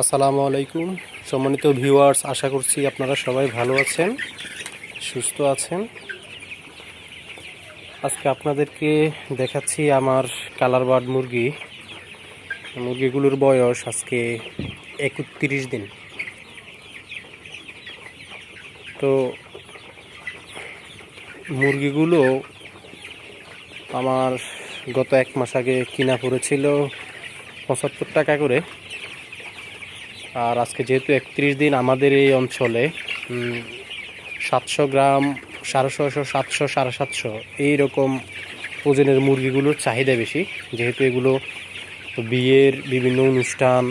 আসসালামু আলাইকুম সম্মানিত ভিউয়ার্স, আশা করছি আপনারা সবাই ভালো আছেন, সুস্থ আছেন। আজকে আপনাদেরকে দেখাচ্ছি আমার কালার বার্ড মুরগিগুলোর বয়স আজকে 31 দিন। তো মুরগিগুলো আমার গত 1 মাস আগে কিনা পড়েছিল 75 টাকা করে। আর আজকে যেহেতু 31 দিন, আমাদের এই অঞ্চলে 700 গ্রাম, 650, 700, 750 এইরকম ওজনের মুরগিগুলোর চাহিদা বেশি, যেহেতু এগুলো বিয়ের বিভিন্ন অনুষ্ঠান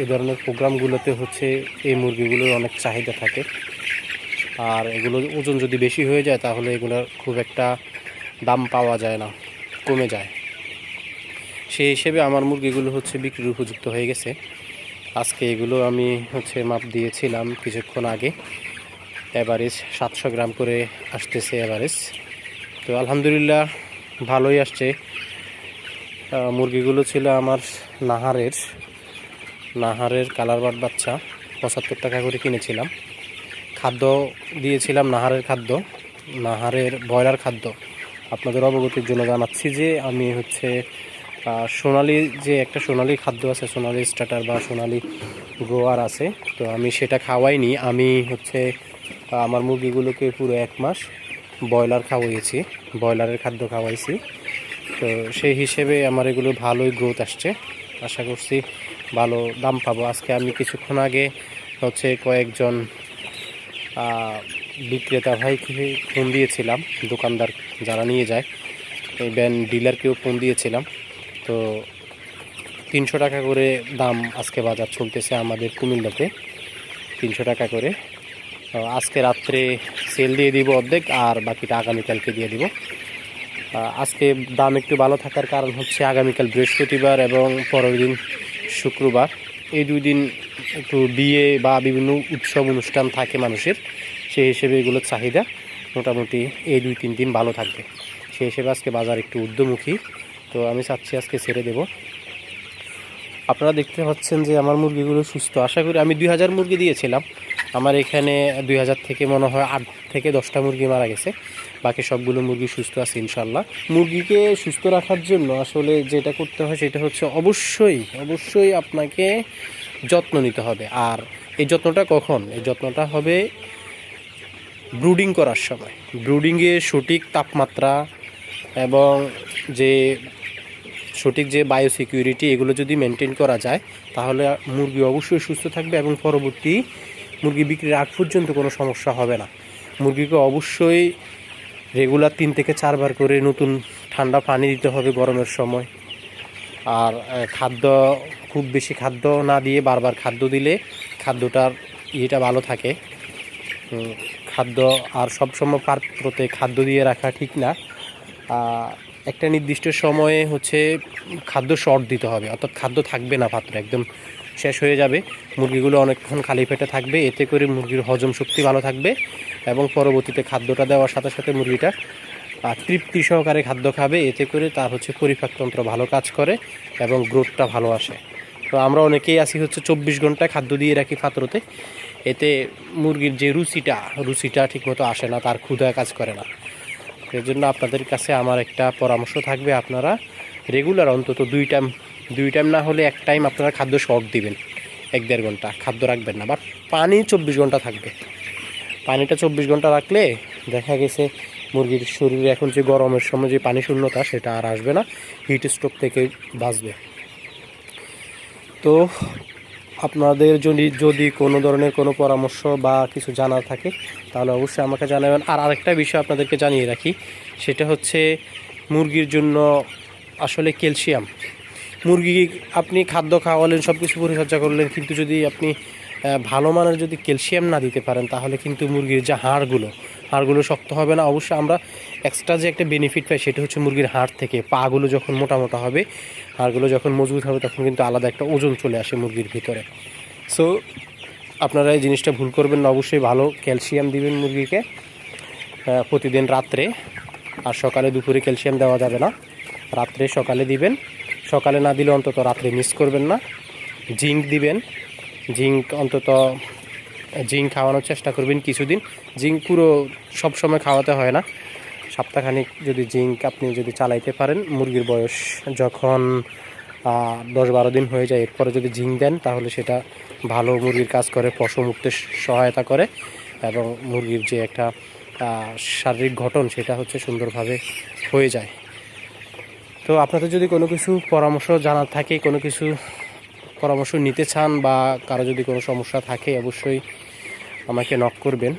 এই ধরনের প্রোগ্রামগুলোতে হচ্ছে এই মুরগিগুলোর অনেক চাহিদা থাকে। আর এগুলোর ওজন যদি বেশি হয়ে যায় তাহলে এগুলোর খুব একটা দাম পাওয়া যায় না, কমে যায়। সেই হিসেবে আমার মুরগিগুলো হচ্ছে বিক্রির উপযুক্ত হয়ে গেছে। আজকে এগুলো আমি মাপ দিয়েছিলাম কিছুক্ষণ আগে। এভারেজ 700 গ্রাম করে আসতেছে এভারেজ। তো আলহামদুলিল্লাহ ভালোই আসছে। মুরগিগুলো ছিল আমার নাহারের কালার বার্ড বাচ্চা, 75 টাকা করে কিনেছিলাম। খাদ্য দিয়েছিলাম নাহারের ব্রয়লার খাদ্য। আপনাদের অবগতির জন্য জানাচ্ছি যে আমি সোনালি যে একটা সোনালি খাদ্য আছে, সোনালি স্টার্টার বা সোনালি গ্রোয়ার আছে, তো আমি সেটা খাওয়াইনি। আমি আমার মুরগিগুলোকে পুরো 1 মাস ব্রয়লারের খাদ্য খাওয়াইছি। তো সেই হিসেবে আমার এগুলো ভালোই গ্রোথ আসছে, আশা করছি ভালো দাম পাবো। আজকে আমি কিছুক্ষণ আগে কয়েকজন বিক্রেতা ভাইকে ফোন দিয়েছিলাম, দোকানদার যারা নিয়ে যায় এই ব্যান ডিলারকেও ফোন দিয়েছিলাম। তো 300 টাকা করে দাম আজকে বাজার চলতেছে আমাদের কুমিল্লাতে, 300 টাকা করে। আজকে রাত্রে সেল দিয়ে দিব অর্ধেক, আর বাকিটা আগামীকালকে দিয়ে দিব। আজকে দাম একটু ভালো থাকার কারণ আগামীকাল বৃহস্পতিবার এবং পরের দিন শুক্রবার, এই 2 দিন একটু বিয়ে বা বিভিন্ন উৎসব অনুষ্ঠান থাকে মানুষের। সেই হিসেবে এগুলোর চাহিদা মোটামুটি এই 2-3 দিন ভালো থাকবে। সেই হিসেবে আজকে বাজার একটু ঊর্ধ্বমুখী। তো আমি চাচ্ছি আজকে ছেড়ে দেব। আপনারা দেখতে পাচ্ছেন যে আমার মুরগিগুলো সুস্থ। আশা করি আমি 2000 মুরগি দিয়েছিলাম, আমার এখানে 2000 থেকে মনে হয় 8 থেকে 10টা মুরগি মারা গেছে, বাকি সবগুলো মুরগি সুস্থ আছে ইনশাল্লাহ। মুরগিকে সুস্থ রাখার জন্য আসলে যেটা করতে হয় সেটা অবশ্যই আপনাকে যত্ন নিতে হবে। আর এই যত্নটা কখন? এই যত্নটা হবে ব্রুডিং করার সময়। ব্রুডিংয়ে সঠিক তাপমাত্রা এবং সঠিক যে বায়োসিকিউরিটি, এগুলো যদি মেনটেন করা যায় তাহলে মুরগি অবশ্যই সুস্থ থাকবে এবং পরবর্তী মুরগি বিক্রির আগ পর্যন্ত কোনো সমস্যা হবে না। মুরগিকে অবশ্যই রেগুলার 3 থেকে 4 বার করে নতুন ঠান্ডা পানি দিতে হবে গরমের সময়। আর খুব বেশি খাদ্য না দিয়ে বারবার খাদ্য দিলে খাদ্যটার ইয়েটা ভালো থাকে। আর সবসময় পাত্রতে খাদ্য দিয়ে রাখা ঠিক না। একটা নির্দিষ্ট সময়ে খাদ্য শর্ট দিতে হবে, অর্থাৎ খাদ্য থাকবে না, পাত্র একদম শেষ হয়ে যাবে। মুরগিগুলো অনেকক্ষণ খালি পেটে থাকবে, এতে করে মুরগির হজম শক্তি ভালো থাকবে এবং পরবর্তীতে খাদ্যটা দেওয়ার সাথে সাথে মুরগিটা তৃপ্তি সহকারে খাদ্য খাবে। এতে করে তার পরিপাকতন্ত্র ভালো কাজ করে এবং গ্রোথটা ভালো আসে। তো আমরা অনেকেই আছি 24 ঘন্টা খাদ্য দিয়ে রাখি পাত্রতে, এতে মুরগির যে রুচিটা ঠিকমতো আসে না, তার ক্ষুধা কাজ করে না। এর জন্য আপনাদের কাছে আমার একটা পরামর্শ থাকবে, আপনারা রেগুলার অন্তত 2 টাইম না হলে 1 টাইম আপনারা খাদ্য শর্ট দিবেন। 1-1.5 ঘন্টা খাদ্য রাখবেন না, বাট পানি 24 ঘন্টা থাকবে। পানিটা 24 ঘন্টা রাখলে দেখা গেছে মুরগির শরীরে এখন যে গরমের সময় যে পানি শূন্যতা, সেটা আর আসবে না, হিট স্ট্রোক থেকে বাঁচবে। তো আপনাদের যদি কোনো ধরনের কোনো পরামর্শ বা কিছু জানার থাকে তাহলে অবশ্যই আমাকে জানাবেন। আর আরেকটা বিষয় আপনাদেরকে জানিয়ে রাখি, সেটা মুরগির জন্য আসলে ক্যালসিয়াম। মুরগি আপনি খাদ্য খাওয়ালেন, সব কিছু পরিচর্যা করলেন, কিন্তু যদি আপনি ভালো মানের যদি ক্যালসিয়াম না দিতে পারেন তাহলে কিন্তু মুরগির যে হাড়গুলো শক্ত হবে না। অবশ্যই আমরা এক্সট্রা যে একটা বেনিফিট পাই সেটা মুরগির হাড় থেকে। পাগুলো যখন মোটা হবে, হাড়গুলো যখন মজবুত হবে, তখন কিন্তু আলাদা একটা ওজন চলে আসে মুরগির ভিতরে। সো আপনারা এই জিনিসটা ভুল করবেন না, অবশ্যই ভালো ক্যালসিয়াম দিবেন মুরগিকে প্রতিদিন রাত্রে। আর সকালে দুপুরে ক্যালসিয়াম দেওয়া যাবে না, সকালে দিবেন। সকালে না দিলে অন্তত রাত্রে মিস করবেন না। জিঙ্ক দিবেন, জিঙ্ক খাওয়ানোর চেষ্টা করবেন কিছুদিন। জিঙ্ক পুরো সব সময় খাওয়াতে হয় না, সপ্তাহখানিক যদি জিঙ্ক আপনি যদি চালাইতে পারেন, মুরগির বয়স যখন 10-12 দিন হয়ে যায় এরপরে যদি জিঙ্ক দেন তাহলে সেটা ভালো মুরগির কাজ করে, পশম উঠতে সহায়তা করে এবং মুরগির যে একটা শারীরিক গঠন সেটা হচ্ছে সুন্দরভাবে হয়ে যায়। তো আপনাদের যদি কোনো কিছু পরামর্শ জানার থাকে, কোনো কিছু পরামর্শ নিতে চান বা কারো যদি কোনো সমস্যা থাকে অবশ্যই আমাকে নক করবেন।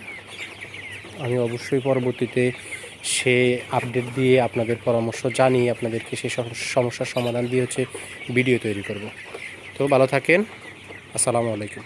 আমি অবশ্যই পরবর্তীতে সে আপডেট দিয়ে আপনাদের পরামর্শ জানিয়ে আপনাদেরকে সেই সমস্যার সমাধান দিয়ে হচ্ছে ভিডিও তৈরি করব। তো ভালো থাকেন, আসসালামু আলাইকুম।